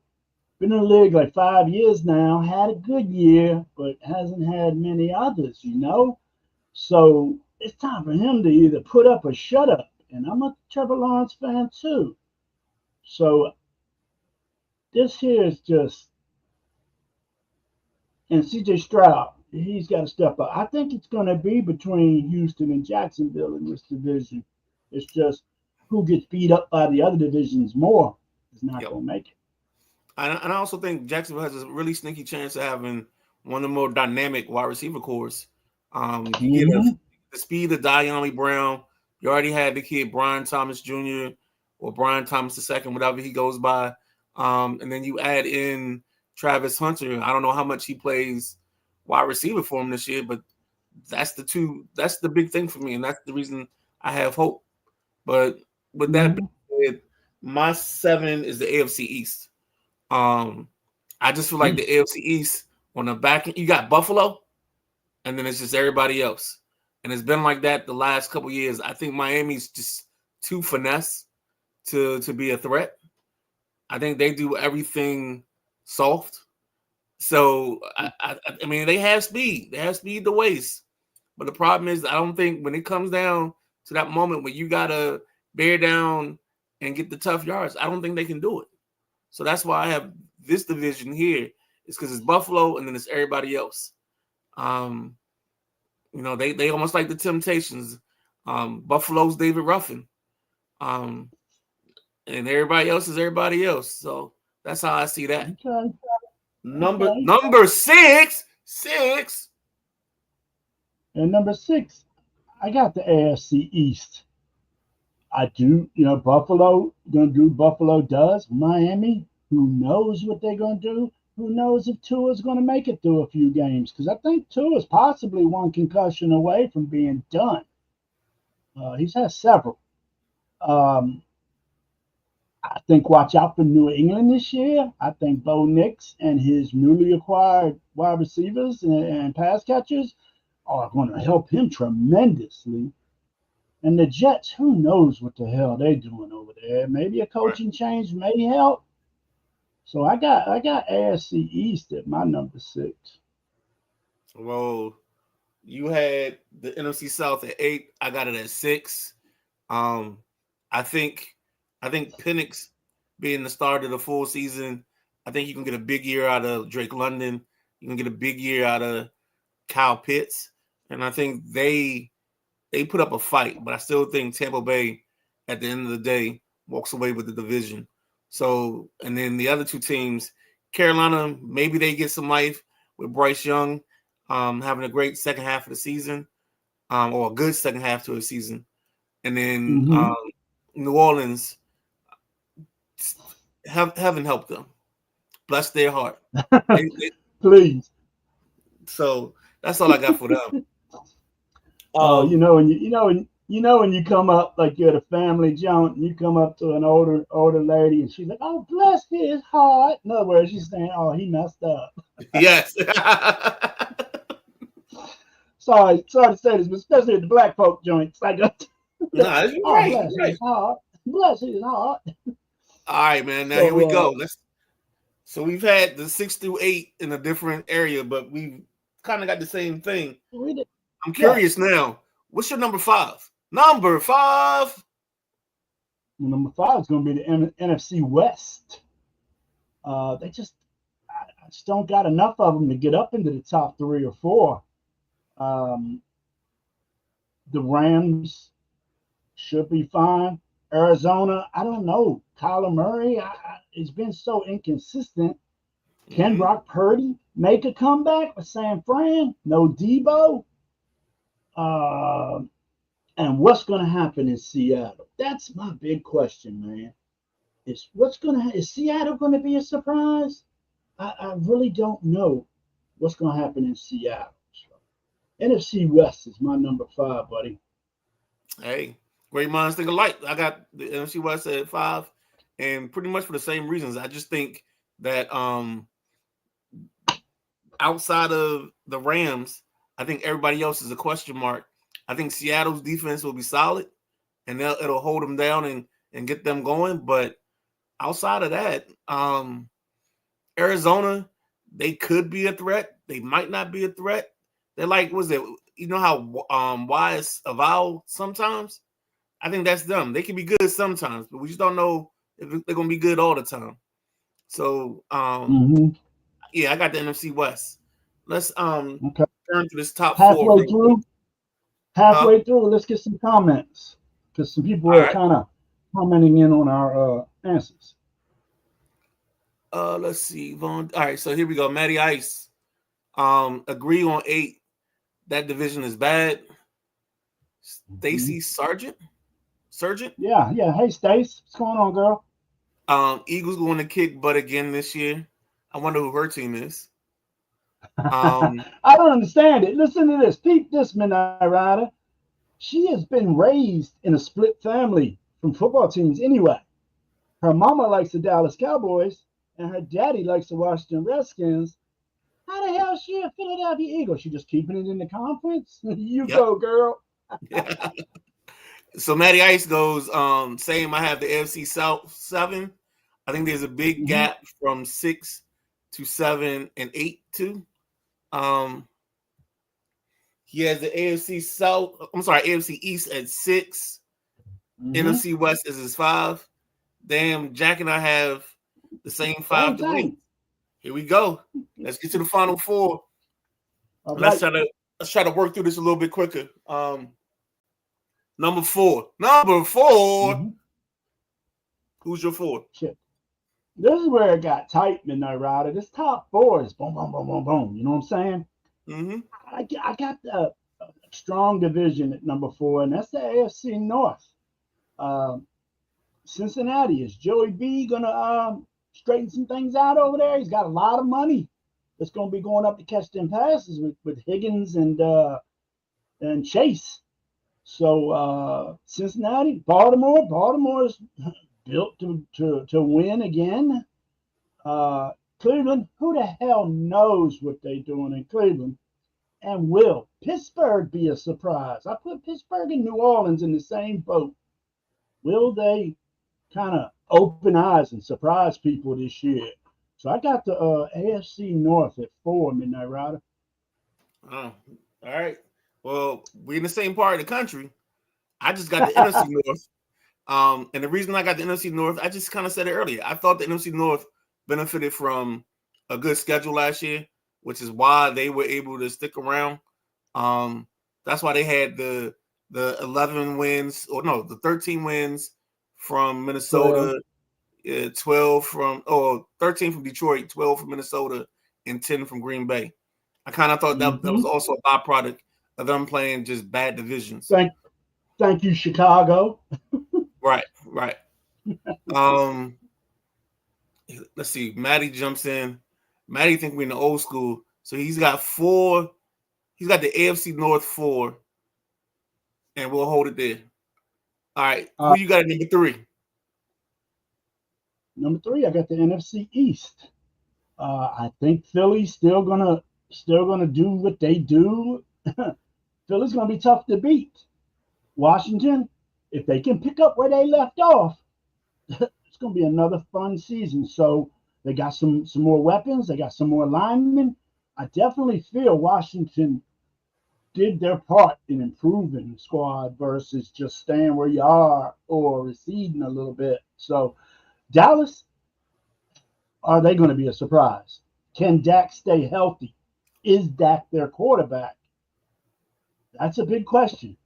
Been in the league like 5 years now. Had a good year, but hasn't had many others. So it's time for him to either put up or shut up. And I'm a Trevor Lawrence fan too. So this here is just, and CJ Stroud, he's got to step up. I think it's going to be between Houston and Jacksonville in this division. It's just who gets beat up by the other divisions more is not going to make it. And I also think Jacksonville has a really sneaky chance of having one of the more dynamic wide receiver cores. You get the speed of Diami Brown. You already had the kid Brian Thomas Jr. or Brian Thomas II, whatever he goes by. And then you add in Travis Hunter. I don't know how much he plays wide receiver for him this year, but that's the big thing for me, and that's the reason I have hope. But with that Mm-hmm. being said, my 7 is the AFC East. Um, I just feel like the East. AFC East on the back end, you got Buffalo, and then it's just everybody else. And it's been like that the last couple years. I think Miami's just too finesse to be a threat. I think they do everything soft. So I mean they have speed. They have speed to waste. But the problem is I don't think when it comes down to that moment where you gotta bear down and get the tough yards, I don't think they can do it. So that's why I have this division here. It's because it's Buffalo and then it's everybody else. Um, they almost like the Temptations. Buffalo's David Ruffin. Um, and everybody else is everybody else. So that's how I see that. Okay. Number Okay. number six. And number 6, I got the AFC East. I do, Buffalo gonna do Buffalo does. Miami, who knows what they're gonna do? Who knows if Tua's gonna make it through a few games? Because I think Tua's possibly one concussion away from being done. He's had several. Um, I think watch out for New England this year. I think Bo Nix and his newly acquired wide receivers and pass catchers are going to help him tremendously. And the Jets, who knows what the hell they're doing over there? Maybe a Right. coaching change may help. So I got AFC East at my number 6. Well, you had the NFC South at 8. I got it at 6. Um, I think Penix being the start of the full season, I think you can get a big year out of Drake London. You can get a big year out of Kyle Pitts, and I think they put up a fight. But I still think Tampa Bay, at the end of the day, walks away with the division. So, and then the other two teams, Carolina, maybe they get some life with Bryce Young having a great second half of the season, or a good second half to the season. And then Mm-hmm. New Orleans, heaven help them. Bless their heart. They, Please. so that's all I got for them. Oh, Um, when you come up like you're at a family joint, and you come up to an older lady, and she's like, "Oh, bless his heart." In other words, she's saying, "Oh, he messed up." yes. Sorry to say this, but especially at the black folk joints, like, Nah, you're "Oh, right. bless You're right. his heart, bless his heart." All right, man. Now here we So go. So we've had the 6 through 8 in a different area, but we kind of got the same thing. we did, I'm yes. curious now. What's your number 5? Number 5. Number 5 is going to be the NFC West. They I just don't got enough of them to get up into the top 3 or 4. Um, the Rams should be fine. Arizona, I don't know. Kyler Murray, it's been so inconsistent. Can Mm-hmm. Brock Purdy make a comeback with San Fran? No Debo. Uh, and what's going to happen in Seattle? That's my big question, man. Is Seattle going to be a surprise? I really don't know what's going to happen in Seattle. So, NFC West is my number 5, buddy. Hey, great minds think alike. I got the NFC West at 5, and pretty much for the same reasons. I just think that outside of the Rams, I think everybody else is a question mark. I think Seattle's defense will be solid, and it'll hold them down and get them going. But outside of that, Arizona, they could be a threat. They might not be a threat. They're like, was it? You know how wise a vowel sometimes? I think that's them. They can be good sometimes, but we just don't know if they're gonna be good all the time. So Mm-hmm. yeah, I got the NFC West. Let's Okay. turn to this top 4 Halfway real quick. through, Huh? halfway through, let's get some comments because some people All are right. kind of commenting in on our answers. Let's see. Vaughn. All right, so here we go. Matty Ice. Agree on 8. That division is bad. Mhm. Stacy Sargent. Surgeon. Yeah, yeah. Hey, Stace, what's going on, girl? Eagles going to kick butt again this year. I wonder who her team is. Um, I don't understand it. Listen to this. Peep this, Midnight Rider. She has been raised in a split family from football teams anyway. Her mama likes the Dallas Cowboys, and her daddy likes the Washington Redskins. How the hell is she a Philadelphia Eagle? She just keeping it in the conference? You yep. go, girl. So Matty Ice goes, same. I have the AFC South 7. I think there's a big Mm-hmm. gap from 6 to 7 and 8 too. Um, he has the AFC South. I'm sorry, AFC East at 6. Mm-hmm. NFC West is his 5. Damn, Jack and I have the same 5 Same to win. thing. Here we go. Let's get to the final 4. All Let's right. try to work through this a little bit quicker. Number 4. Number 4. Mm-hmm. Who's your 4? Shit. This is where it got tight, Midnight Rider. This top four is boom, boom, boom, boom, boom. You know what I'm saying? Mm-hmm. I got a strong division at number 4, and that's the AFC North. Um, Cincinnati. Is Joey B gonna straighten some things out over there? He's got a lot of money that's gonna be going up to catch them passes with Higgins and Chase. So Cincinnati, Baltimore's built to win again. Cleveland, who the hell knows what they're doing in Cleveland? And will Pittsburgh be a surprise? I put Pittsburgh and New Orleans in the same boat. Will they kind of open eyes and surprise people this year? So I got the AFC North at 4, Midnight Rider. Oh, all right. Well, we're in the same part of the country. I just got the NFC North. And the reason I got the NFC North, I just kind of said it earlier. I thought the NFC North benefited from a good schedule last year, which is why they were able to stick around. That's why they had the 11 wins, or no, the 13 wins from 12. Minnesota, 12 from 13 from Detroit, 12 from Minnesota, and 10 from Green Bay. I kind of thought that Mm-hmm. was also a byproduct of them playing just bad divisions. Thank you, Chicago. Right, right. Um, let's see. Matty jumps in. Matty think we're in the old school, so he's got 4. He's got the AFC North 4, and we'll hold it there. All right, who you got at number 3? Number 3, I got the NFC East. I think Philly's still gonna do what they do. Philly's gonna be tough to beat. Washington, if they can pick up where they left off, it's gonna be another fun season. So they got some more weapons. They got some more linemen. I definitely feel Washington did their part in improving the squad versus just staying where you are or receding a little bit. So Dallas, are they going to be a surprise? Can Dak stay healthy? Is Dak their quarterback? That's a big question.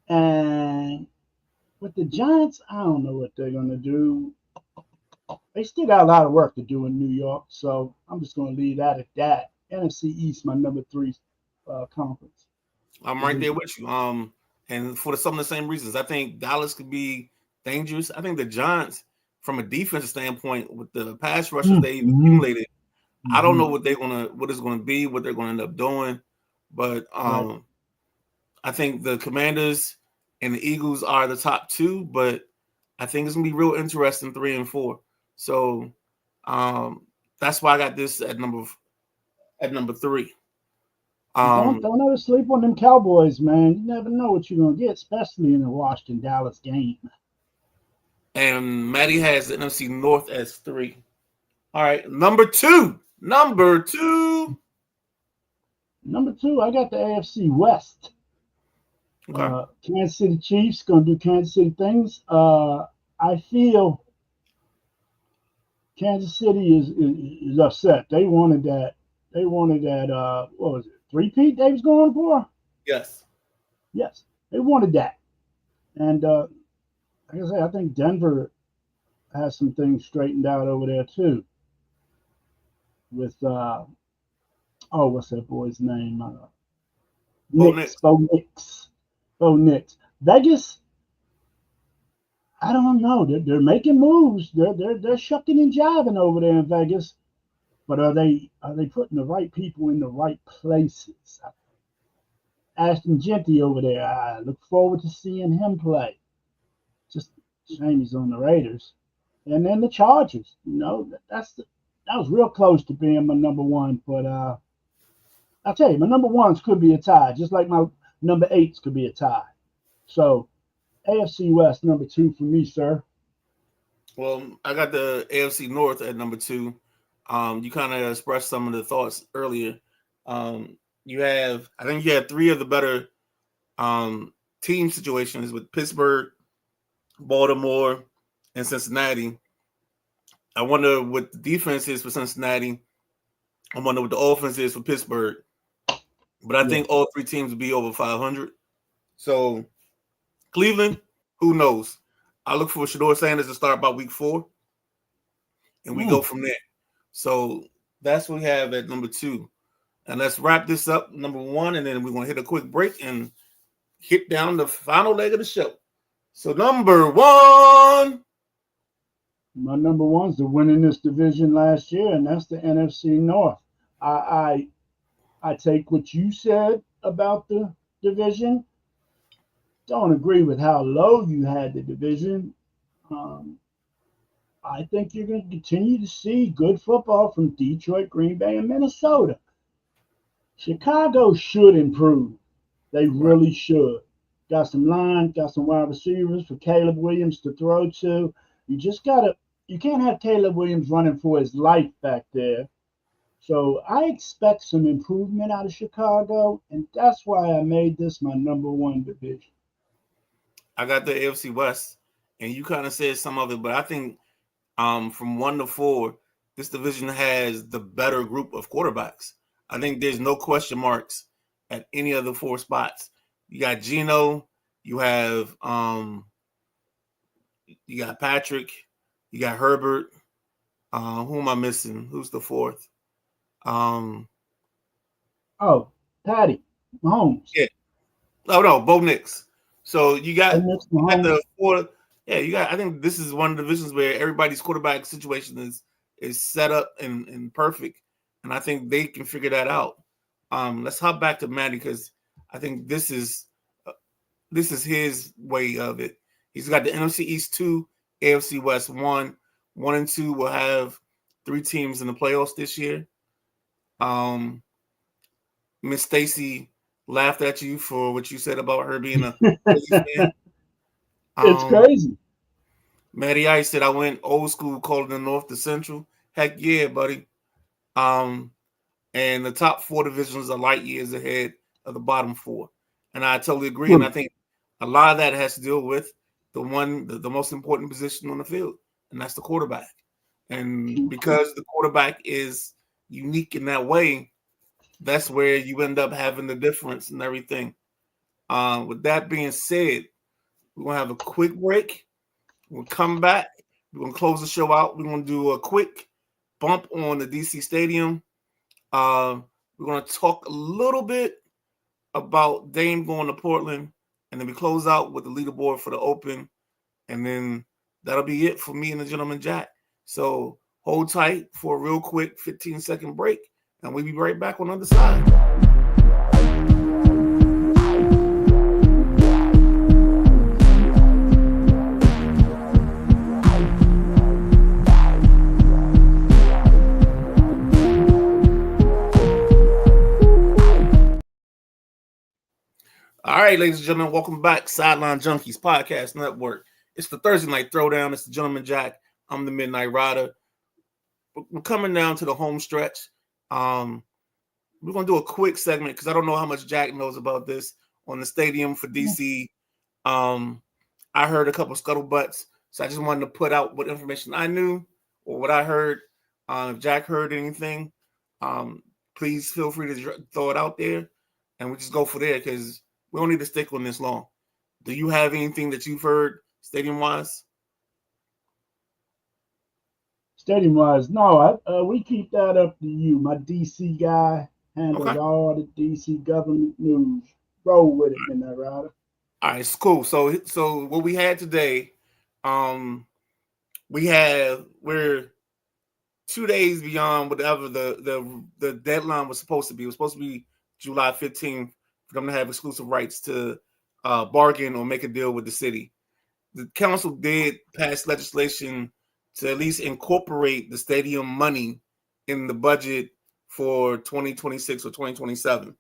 And with the Giants, I don't know what they're going to do. They still got a lot of work to do in New York, so I'm just going to leave that at that. NFC East, my number 3 conference. I'm right there with you. And for some of the same reasons, I think Dallas could be dangerous. I think the Giants, from a defensive standpoint, with the pass rushers they've accumulated, I don't know what it's gonna be, what they're gonna end up doing. But Right. I think the Commanders and the Eagles are the top 2, but I think it's gonna be real interesting 3 and 4. So that's why I got this at number 3. Don't ever sleep on them Cowboys, man. You never know what you're gonna get, especially in the Washington Dallas game. And Maddie has the NFC North as 3. All right, number 2. Number 2. Number 2, I got the AFC West. Okay. Kansas City Chiefs gonna do Kansas City things. I feel Kansas City is upset. They wanted that. They wanted that. What was it? Three-peat they was going for? Yes. Yes, they wanted that. And like I say, I think Denver has some things straightened out over there too. With what's that boy's name? Bo Nix. Vegas. I don't know. They're making moves. They're shucking and jiving over there in Vegas. But are they putting the right people in the right places? Ashton Genty over there. I look forward to seeing him play. Just shame he's on the Raiders. And then the Chargers. That was real close to being my number one. But I'll tell you, my number ones could be a tie, just like my number eights could be a tie. So AFC West number two for me, sir. Well, I got the AFC North at number two. You kind of expressed some of the thoughts earlier. I think you had three of the better team situations with Pittsburgh, Baltimore, and Cincinnati. I wonder what the defense is for Cincinnati. I wonder what the offense is for Pittsburgh. But I Yeah. think all three teams will be over 500. So Cleveland, who knows? I look for Shador Sanders to start by week 4, and we go from there. So that's what we have at number 2. And let's wrap this up, number 1, and then we're going to hit a quick break and hit down the final leg of the show. So number 1. My number one's the winning this division last year, and that's the NFC North. I take what you said about the division. Don't agree with how low you had the division. Um, I think you're going to continue to see good football from Detroit, Green Bay, and Minnesota. Chicago should improve. They really should. Got some line, got some wide receivers for Caleb Williams to throw to. You can't have Caleb Williams running for his life back there. So I expect some improvement out of Chicago, and that's why I made this my number one division. I got the AFC West, and you kind of said some of it, but I think from 1 to 4, this division has the better group of quarterbacks. I think there's no question marks at any of the 4 spots. You got Geno, you have you got Patrick, you got Herbert. Who am I missing? Who's the 4th? Patty Mahomes. Yeah. Oh no, Bo Nix. So you got the 4. Yeah, you got. I think this is one of the divisions where everybody's quarterback situation is set up and perfect, and I think they can figure that out. Let's hop back to Matty because I think this is his way of it. He's got the NFC East 2, AFC West 1. 1 and 2 will have 3 teams in the playoffs this year. Miss Stacy laughed at you for what you said about her being a fan. It's crazy. Matty Ice said I went old school, calling the North the Central. Heck yeah, buddy. And the top 4 divisions are light years ahead of the bottom 4. And I totally agree. And I think a lot of that has to do with the most important position on the field, and that's the quarterback. And because the quarterback is unique in that way, that's where you end up having the difference and everything. With that being said, we're going to have a quick break. We'll come back. We're going to close the show out. We're going to do a quick bump on the DC Stadium. We're going to talk a little bit about Dame going to Portland, and then we close out with the leaderboard for the Open, and then that'll be it for me and the Gentleman Jack. So hold tight for a real quick 15-second break, and we'll be right back on the other side. All right, ladies and gentlemen, welcome back. Sideline Junkies Podcast Network. It's the Thursday Night Throwdown. It's the Gentleman Jack. I'm the Midnight Rider. We're coming down to the home stretch. We're going to do a quick segment because I don't know how much Jack knows about this on the stadium for DC. I heard a couple scuttlebutts, so I just wanted to put out what information I knew or what I heard. If Jack heard anything, please feel free to throw it out there, and we just go for there because we don't need to stick on this long. Do you have anything that you've heard stadium-wise? Stadium-wise, no. We keep that up to you. My DC guy handles all the DC government news. Roll with it, Midnight Rider. All right, it's cool. So what we had today, we're 2 days beyond whatever the deadline was supposed to be. It was supposed to be July 15th for them to have exclusive rights to bargain or make a deal with the city. The council did pass legislation to at least incorporate the stadium money in the budget for 2026 or 2027.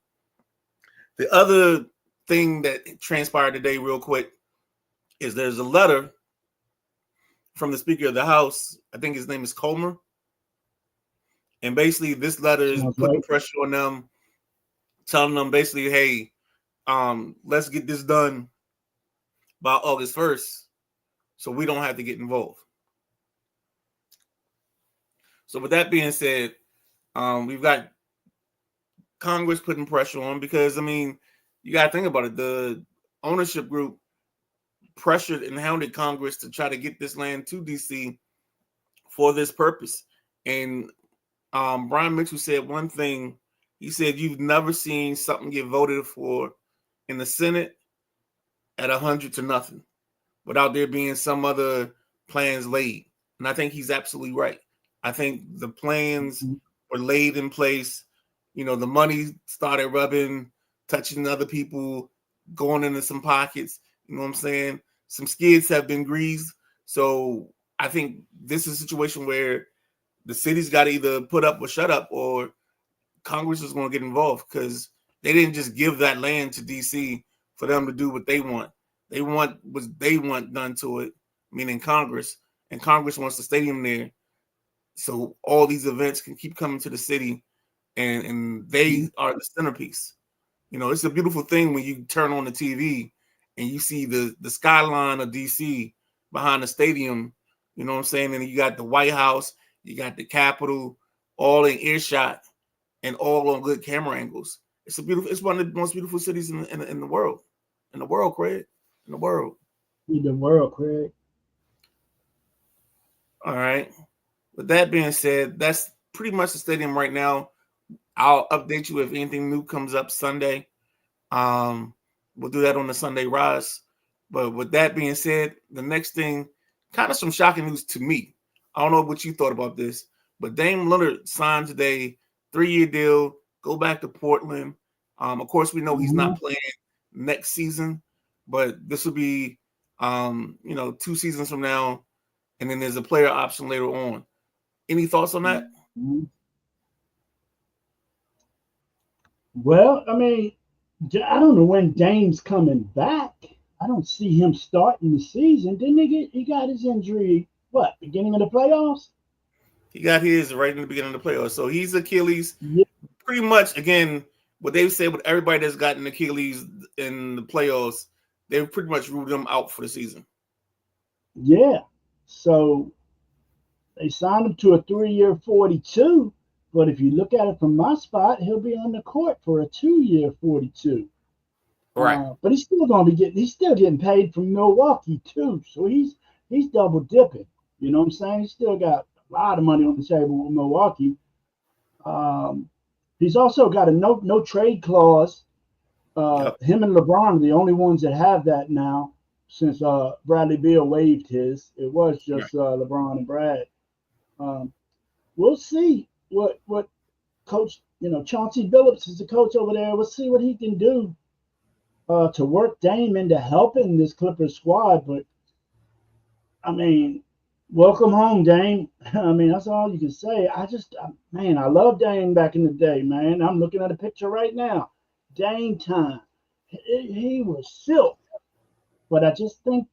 The other thing that transpired today, real quick, is there's a letter from the Speaker of the House. I think his name is Comer. And basically, this letter is putting pressure on them, telling them basically, hey, let's get this done by August 1st so we don't have to get involved. So with that being said, we've got Congress putting pressure on because, I mean, you got to think about it. The ownership group pressured and hounded Congress to try to get this land to D.C. for this purpose. And Brian Mitchell said one thing. He said, you've never seen something get voted for in the Senate at 100 to nothing without there being some other plans laid. And I think he's absolutely right. I think the plans were laid in place. You know, the money started rubbing, touching other people, going into some pockets. You know what I'm saying? Some skids have been greased. So I think this is a situation where the city's got to either put up or shut up, or Congress is going to get involved because they didn't just give that land to D.C. for them to do what they want. They want what they want done to it, meaning Congress. And Congress wants the stadium there so all these events can keep coming to the city, and they are the centerpiece. You know, it's a beautiful thing when you turn on the TV and you see the skyline of D.C. behind the stadium. You know what I'm saying? And you got the White House, you got the Capitol, all in earshot and all on good camera angles. It's one of the most beautiful cities in the world. In the world, Craig. In the world. In the world, Craig. All right. With that being said, that's pretty much the stadium right now. I'll update you if anything new comes up Sunday. We'll do that on the Sunday Rise. But with that being said, the next thing, kind of some shocking news to me. I don't know what you thought about this, but Dame Lillard signed today, 3-year deal, go back to Portland. Of course, we know he's not playing next season, but this will be, 2 seasons from now, and then there's a player option later on. Any thoughts on that? Well, I mean, I don't know when Dame's coming back. I don't see him starting the season. Didn't he got his injury, beginning of the playoffs? He got his right in the beginning of the playoffs. So he's Achilles. Yeah. Pretty much, again, what they've said with everybody that's gotten Achilles in the playoffs, they've pretty much ruled them out for the season. Yeah. So they signed him to a 3-year 42. But if you look at it from my spot, he'll be on the court for a 2-year 42. Right. But he's still getting paid from Milwaukee too. So he's double dipping. You know what I'm saying? He's still got a lot of money on the table with Milwaukee. He's also got a no trade clause. Him and LeBron are the only ones that have that now, since Bradley Beal waived his. It was just LeBron and Brad. We'll see what Coach, Chauncey Billups is the coach over there. We'll see what he can do to work Dame into helping this Clippers squad. But I mean, welcome home, Dame. I mean, that's all you can say. I love Dame back in the day, man. I'm looking at a picture right now. Dame time. He was silk. But I just think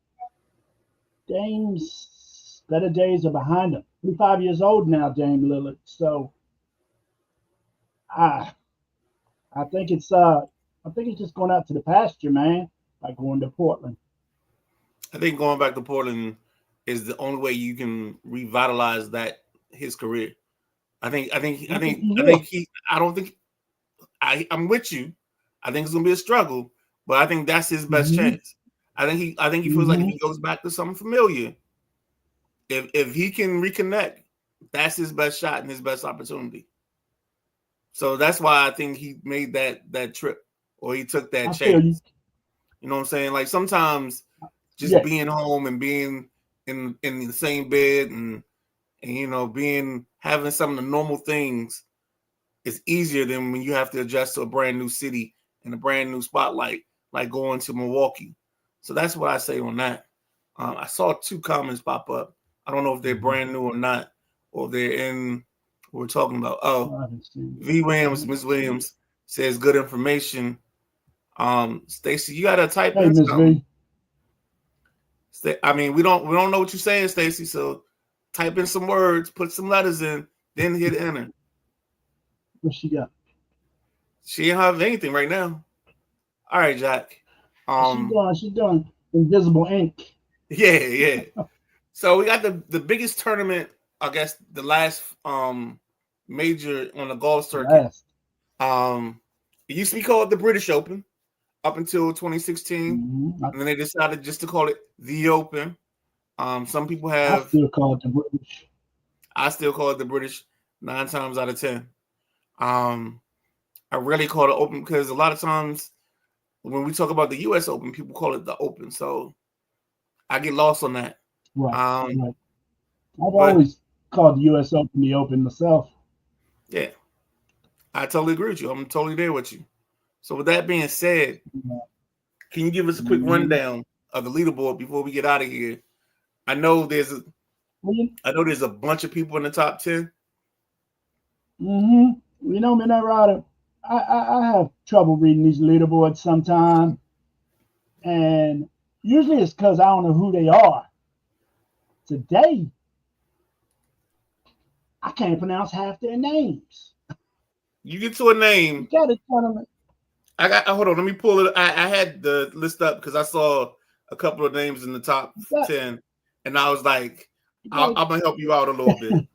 Dame's better days are behind him. 25 years old now, Dame Lillard. So I think it's just going out to the pasture, man, by going to Portland. I think going back to Portland is the only way you can revitalize his career. I'm with you. I think it's gonna be a struggle, but I think that's his best chance. I think he feels like if he goes back to something familiar, if he can reconnect, that's his best shot and his best opportunity. So that's why I think he made that trip, or he took that chance. You know what I'm saying? Like sometimes just being home and being in the same bed and having some of the normal things is easier than when you have to adjust to a brand new city and a brand new spotlight, like going to Milwaukee. So that's what I say on that. I saw 2 comments pop up. I don't know if they're brand new or not, or if they're in what we're talking about. Oh, V. Williams, Miss Williams says good information. Stacy, you gotta type in Miss something. V. I mean, we don't know what you're saying, Stacy. So type in some words, put some letters in, then hit enter. What she got? She don't have anything right now. All right, Jack. She's doing invisible ink. Yeah. So we got the biggest tournament, I guess, the last major on the golf circuit. It used to be called the British Open up until 2016, and then they decided just to call it the Open. Some people have. I still call it the British. I still call it the British 9 times out of 10. I really call it Open because a lot of times when we talk about the U.S. Open, people call it the Open. So I get lost on that. Right. I've always called the U.S. Open the Open myself. Yeah, I totally agree with you. I'm totally there with you. So with that being said, can you give us a quick rundown of the leaderboard before we get out of here? I know there's a bunch of people in the top 10. You know, Midnight Rider, I have trouble reading these leaderboards sometimes, and usually it's because I don't know who they are. Today, I can't pronounce half their names. You get to a name. You got a tournament. Hold on. Let me pull it. I had the list up because I saw a couple of names in the top 10, and I was like, I'm gonna help you out a little bit.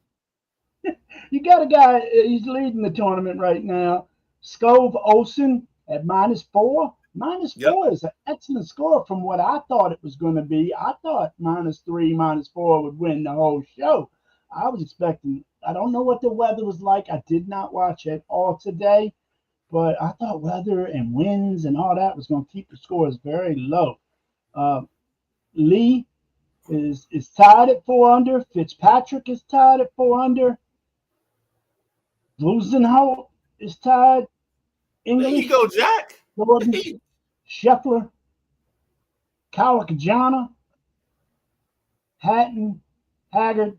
You got a guy. He's leading the tournament right now. Skove Olsen at -4. -4 is an excellent score from what I thought it was going to be. I thought -3, -4 would win the whole show. I was expecting. I don't know what the weather was like. I did not watch it all today, but I thought weather and winds and all that was going to keep the scores very low. Lee is tied at 4 under. Fitzpatrick is tied at 4 under. Blusenhout is tied. English. There you go, Jack. Gordon, Scheffler, Kalakajana, Hatton, Haggard,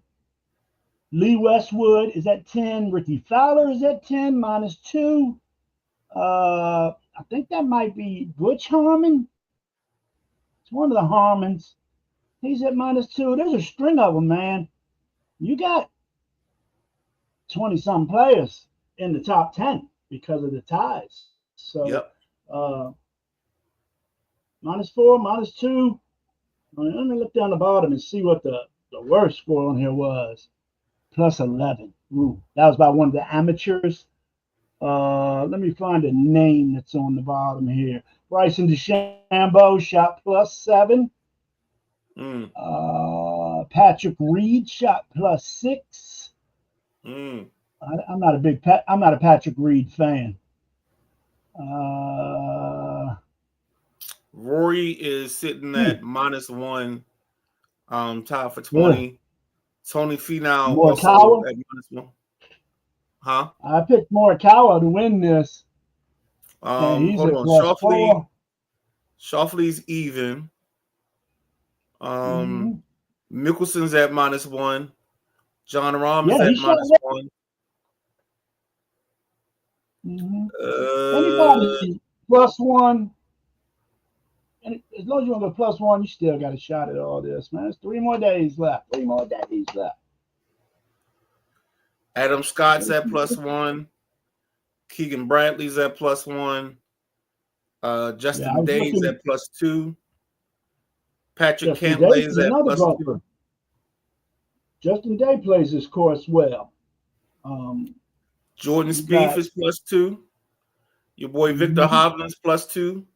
Lee Westwood is at 10. Ricky Fowler is at 10, -2. I think that might be Butch Harmon. It's one of the Harmons. He's at -2. There's a string of them, man. You got 20-some players in the top 10 because of the ties. So, -4, -2. Let me look down the bottom and see what the worst score on here was. +11. Ooh, that was by one of the amateurs. Let me find a name that's on the bottom here. Bryson DeChambeau shot +7. Patrick Reed shot +6. I'm not a Patrick Reed fan. Rory is sitting at -1, tied for 20. Tony Finau also at -1. Huh? I picked Morikawa to win this. Hold on. Schauffele's even. Mickelson's at -1. John Rahm is at -1. Anybody +1. And as long as you want to go +1, you still got a shot at all this, man. There's 3 more days left. Adam Scott's at +1. Keegan Bradley's at +1. Justin Day's at +2. Patrick Cantlay's at +2. Justin Day plays this course well. Jordan Spieth is +2. Your boy Victor Hovland's +2.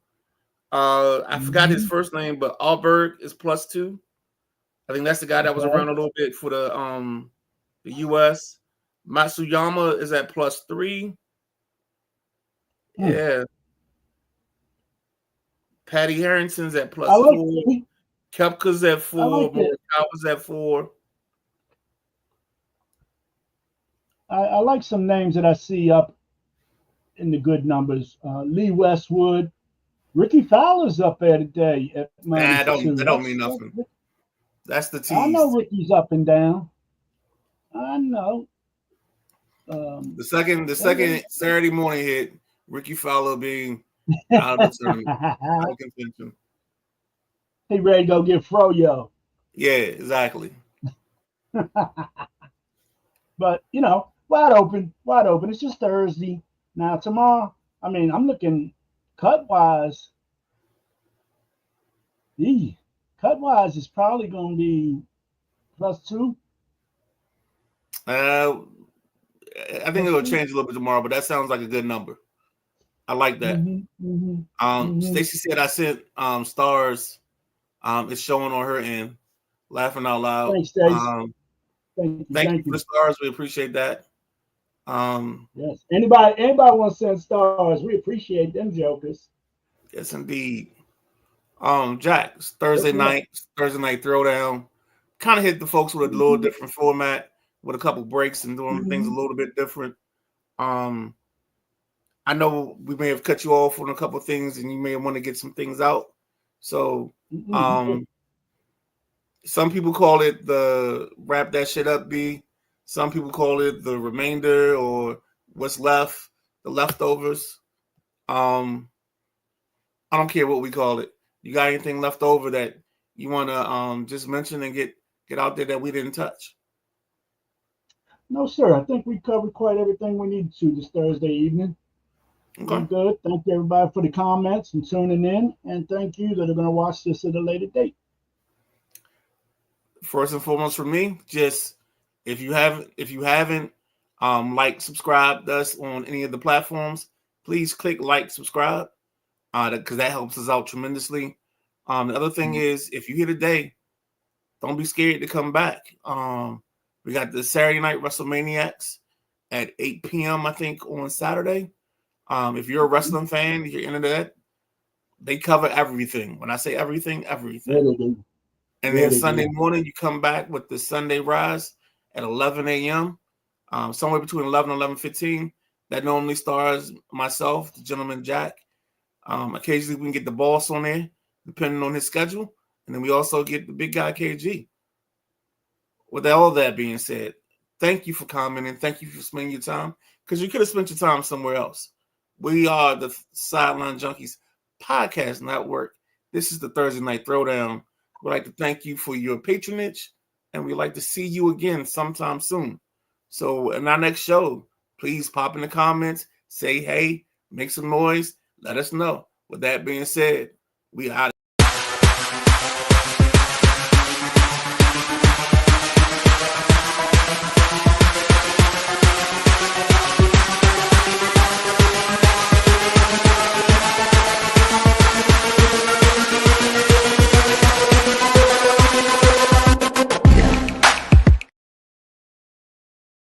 I forgot his first name, but Alberg is +2. I think that's the guy that was around a little bit for the U.S. Matsuyama is at +3. Yeah. Patty Harrington's at +4. Koepka's at 4. Cowboys at 4. I like some names that I see up in the good numbers. Lee Westwood, Ricky Fowler's up there today at Nah, -2. that don't mean nothing. That's the I know tease. Ricky's up and down. I know. The second That- Saturday morning hit, Ricky Fowler being out of the tournament, out of contention. he ready to go get Froyo. Yeah, exactly. But wide open, wide open. It's just Thursday. Now tomorrow, I mean, I'm looking cut wise. Cut wise is probably going to be +2. Uh, I think Plus it'll two. change a little bit tomorrow, but that sounds like a good number. I like that. Stacy said I sent stars. It's showing on her end. Laughing out loud. Thanks, Stace. Thank You you. for the stars. We appreciate that. Yes. Anybody want to send stars? We appreciate them jokers. Yes, indeed. Jack, Thursday night throwdown. Kind of hit the folks with a little different format, with a couple breaks and doing things a little bit different. I know we may have cut you off on a couple of things, and you may want to get some things out. So, some people call it the wrap that shit up B. Some people call it the remainder or what's left, the leftovers. I don't care what we call it. You got anything left over that you want to just mention and get out there that we didn't touch? No, sir. I think we covered quite everything we needed to this Thursday evening. Okay. We're good. Thank you, everybody, for the comments and tuning in. And thank you that are going to watch this at a later date. First and foremost for me, just if you haven't like, subscribed us on any of the platforms, please click like, subscribe, because that helps us out tremendously. The other thing is, if you hear today, don't be scared to come back. We got the Saturday night WrestleManiacs at 8 p.m. I think on Saturday. If you're a wrestling fan, you're into that. They cover everything. When I say everything, everything. And then Sunday morning, you come back with the Sunday Rise at 11 a.m., somewhere between 11 and 11:15. That normally stars myself, the gentleman Jack. Occasionally, we can get the boss on there, depending on his schedule. And then we also get the big guy, KG. With all that being said, thank you for commenting. Thank you for spending your time, because you could have spent your time somewhere else. We are the Sideline Junkies Podcast Network. This is the Thursday Night Throwdown. We'd like to thank you for your patronage, and we'd like to see you again sometime soon. So in our next show, please pop in the comments, say hey, make some noise, let us know. With that being said, we out.